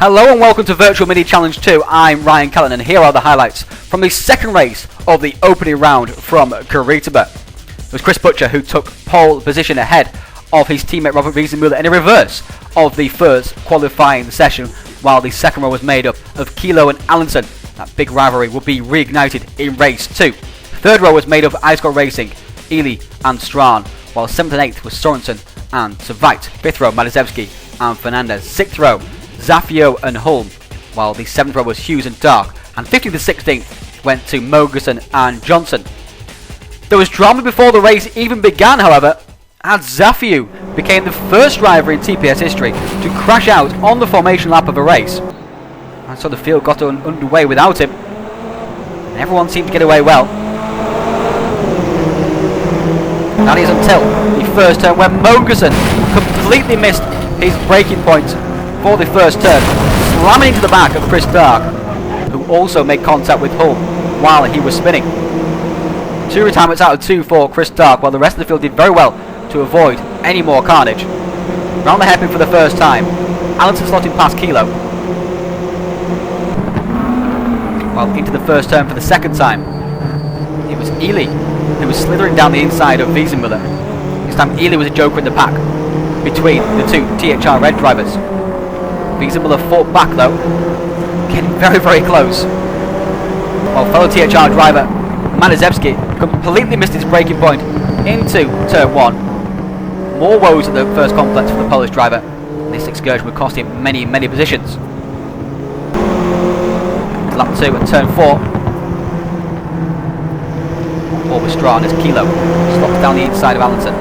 Hello and welcome to Virtual Mini Challenge 2. I'm Ryan Callan and here are the highlights from the second race of the opening round from Curitiba. It was Chris Butcher who took pole position ahead of his teammate Robert Wiesenmuller in a reverse of the first qualifying session, while the second row was made up of Kilo and Allenson. That big rivalry will be reignited in race 2. Third row was made up of Icecott Racing, Ely and Strachan, while 7th and 8th was Sorensen and Tveit. 5th row Malizewski and Fernandez. 6th row Zafio and Hulm, while the 7th row was Hughes and Dark, and 15th and 16th went to Mogerson and Johnson. There was drama before the race even began, however, as Zafio became the first driver in TPS history to crash out on the formation lap of a race, and so the field got underway without him, and everyone seemed to get away well. That is until the first turn where Mogerson completely missed his braking point for the first turn, slamming into the back of Chris Dark, who also made contact with Hull while he was spinning. 2 retirements out of 2 for Chris Dark, while the rest of the field did very well to avoid any more carnage. Round the hairpin for the first time, Allenson slotting past Kilo, while into the first turn for the second time, it was Ely who was slithering down the inside of Wiesenmuller. This time Ely was a joker in the pack between the two THR red drivers. Wiesenmuller fought back though, getting very, very close, while fellow THR driver Malizewski completely missed his braking point into turn 1. More woes at the first complex for the Polish driver. This excursion would cost him many, many positions. Lap 2 and turn 4. Forward Strachan as Kilo slots down the inside of Allenson,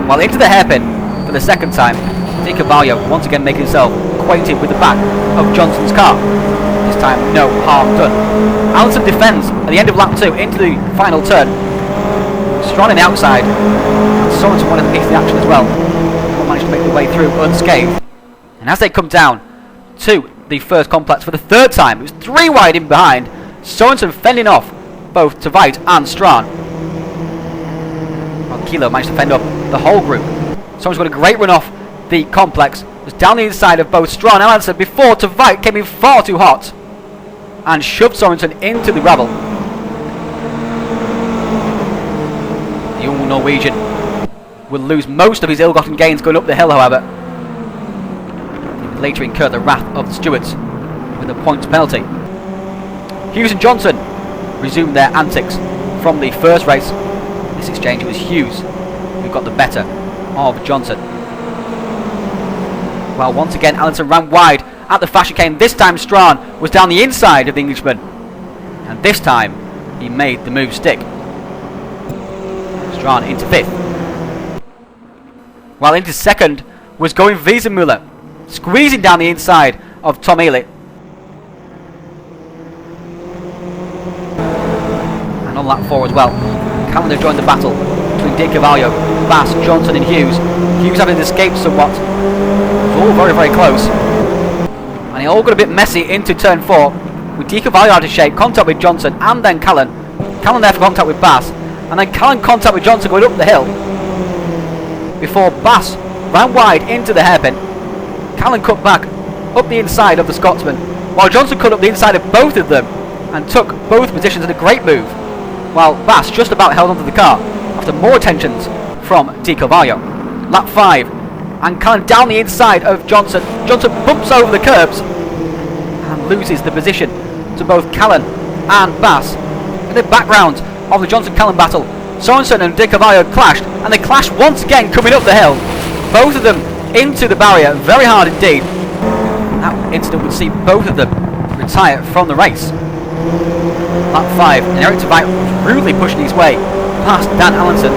while into the hairpin for the second time, Di Carvalho once again making himself acquainted with the back of Johnson's car. This time no harm done. Allenson defends at the end of lap 2 into the final turn. Strachan on the outside, and Sorensen wanted a piece of the action as well, but managed to make their way through unscathed. And as they come down to the first complex for the third time, it was 3 wide in behind, Sorensen fending off both Tveit and Strachan, while Kilo managed to fend off the whole group. Sorensen got a great run off the complex, was down the inside of both Strachan and Allenson before Tveit came in far too hot and shoved Sorensen into the gravel. The young Norwegian will lose most of his ill-gotten gains going up the hill, however. He would later incur the wrath of the stewards with a points penalty. Hughes and Johnson resumed their antics from the first race. This exchange, it was Hughes who got the better of Johnson, while once again Allenson ran wide at the fast chicane. This time Strachan was down the inside of the Englishman, and this time he made the move stick. Strachan into 5th, while into 2nd was going Wiesenmuller, squeezing down the inside of Tom Ely. And on lap 4 as well, Callan joined the battle between Di Carvalho, Bass, Johnson and Hughes. Hughes having escaped somewhat. It was all very, very close, and it all got a bit messy into turn 4, with Di Carvalho out of shape, contact with Johnson and then Callan. Callan there for contact with Bass, and then Callan contact with Johnson going up the hill before Bass ran wide into the hairpin. Callan cut back up the inside of the Scotsman, while Johnson cut up the inside of both of them and took both positions in a great move, while Bass just about held onto the car after more attentions from Di Carvalho. Lap 5, and Callan down the inside of Johnson. Johnson bumps over the curbs and loses the position to both Callan and Bass. In the background of the Johnson-Callan battle, Sorensen and Di Carvalho clashed, and they clashed once again coming up the hill. Both of them into the barrier, very hard indeed. That incident would see both of them retire from the race. Lap 5, and Erik Tveit was rudely pushing his way past Dan Allenson.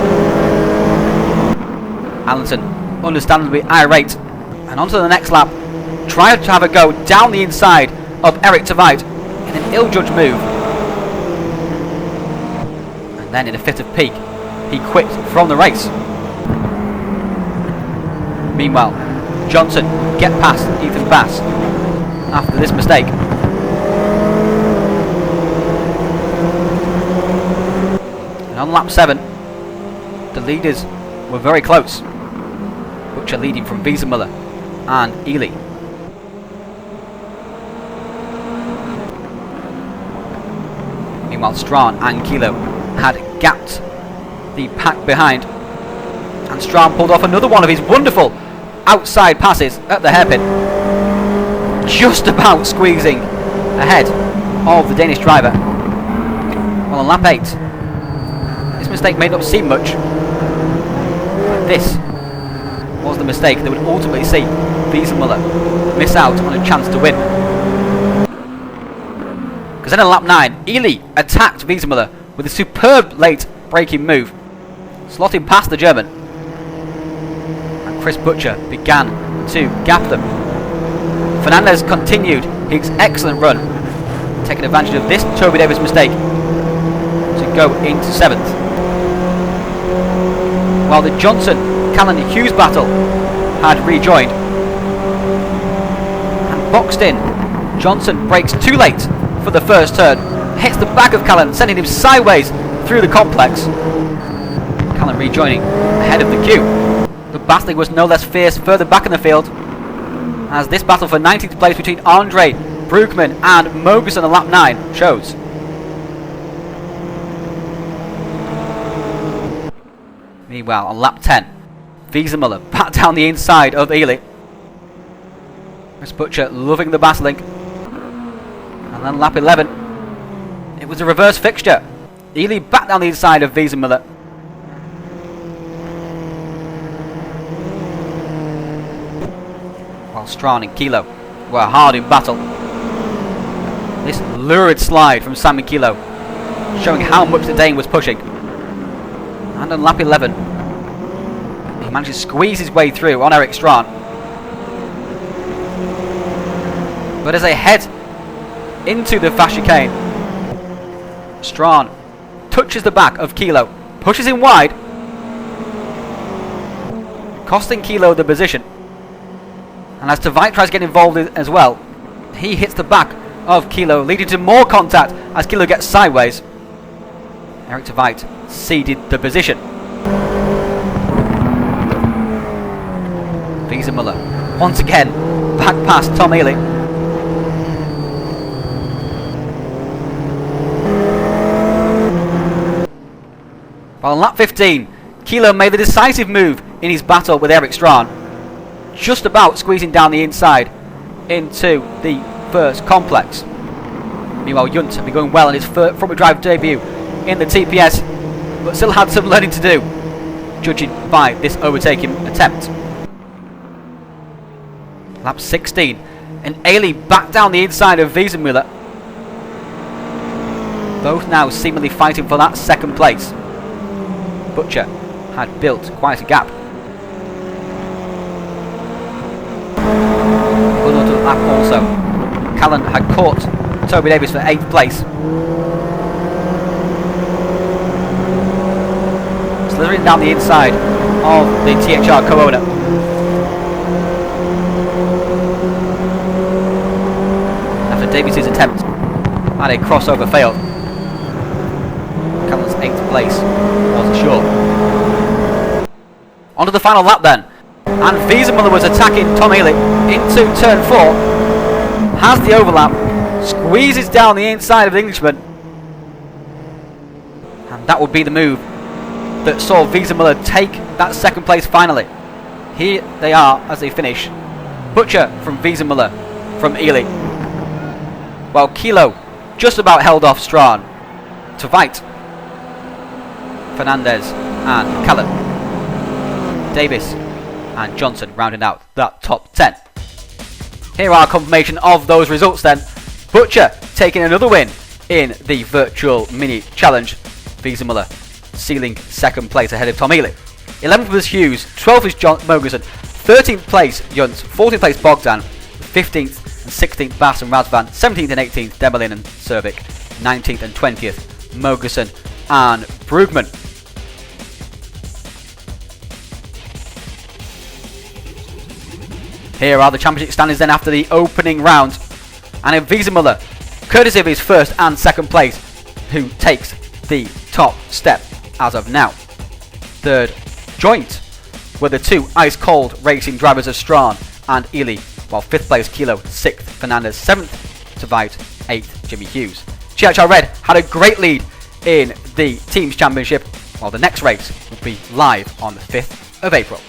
Allenson understandably irate, and onto the next lap, tried to have a go down the inside of Erik Tveit in an ill-judged move, and then in a fit of pique he quit from the race. Meanwhile, Johnson would get past Ethan Bass after this mistake. And on lap 7, the leaders were very close. Butcher leading from Wiesenmuller and Ely. Meanwhile, Strawn and Kilo had gapped the pack behind, and Strawn pulled off another one of his wonderful outside passes at the hairpin, just about squeezing ahead of the Danish driver. Well, on lap 8, this mistake may not seem much, but this was the mistake that would ultimately see Wiesenmüller miss out on a chance to win. Because then on lap 9, Ely attacked Wiesenmüller with a superb late braking move, slotting past the German, and Chris Butcher began to gap them. Fernandez continued his excellent run, taking advantage of this Toby Davis mistake to go into 7th. While the Johnson-Callan-Hughes battle had rejoined and boxed in, Johnson brakes too late for the first turn, hits the back of Callan, sending him sideways through the complex. Callan rejoining ahead of the queue. The battling was no less fierce further back in the field, as this battle for 19th place between Andre Broekman and Moguson on lap 9 shows. Meanwhile, on lap 10, Wiesenmüller back down the inside of Ely. Chris Butcher loving the battling. And then lap 11, it was a reverse fixture. Ely back down the inside of Wiesenmüller. While Strawn and Kilo were hard in battle. This lurid slide from Simon Kilo, showing how much the Dane was pushing. And on lap 11, he managed to squeeze his way through on Eric Strawn. But as they head into the fast chicane, Strawn touches the back of Kilo, pushes him wide, costing Kilo the position. And as Tveit tries to get involved as well, he hits the back of Kilo, leading to more contact as Kilo gets sideways. Erik Tveit ceded the position. Wiesenmüller once again back past Tom Ely. While on lap 15, Kilo made the decisive move in his battle with Eric Strawn, just about squeezing down the inside into the first complex. Meanwhile, Junt had been going well in his front-wheel drive debut in the TPS, but still had some learning to do, judging by this overtaking attempt. Lap 16, and Ely back down the inside of Wiesenmüller. Both now seemingly fighting for that second place. Butcher had built quite a gap. Going on to the lap also, Callan had caught Toby Davis for 8th place. Slithering down the inside of the THR co-owner. After Davis's attempt at a crossover failed, Callan's 8th place was assured. On to the final lap then, and Wiesenmüller was attacking Tom Ely into turn 4, has the overlap, squeezes down the inside of the Englishman, and that would be the move that saw Wiesenmüller take that second place finally. Here they are as they finish. Butcher from Wiesenmüller from Ely, while Kilo just about held off Strawn. Tveit, Fernandez and Callan, Davis and Johnson rounding out that top 10. Here are confirmation of those results then. Butcher taking another win in the virtual mini challenge. Wiesenmüller sealing second place ahead of Tom Ely. 11th was Hughes, 12th is Moguson, 13th place Junt, 14th place Bogdan, 15th and 16th Bass and Razvan, 17th and 18th Demelin and Servik, 19th and 20th Moguson and Broekman. Here are the championship standings then after the opening round. And in Wiesenmüller, courtesy of his first and second place, who takes the top step as of now. Third, joint, were the two ice-cold racing drivers of Strawn and Ely, while 5th place Kilo, 6th Fernandez, 7th Tveit, 8th Jimmy Hughes. GHR Red had a great lead in the Teams Championship, while the next race will be live on the 5th of April.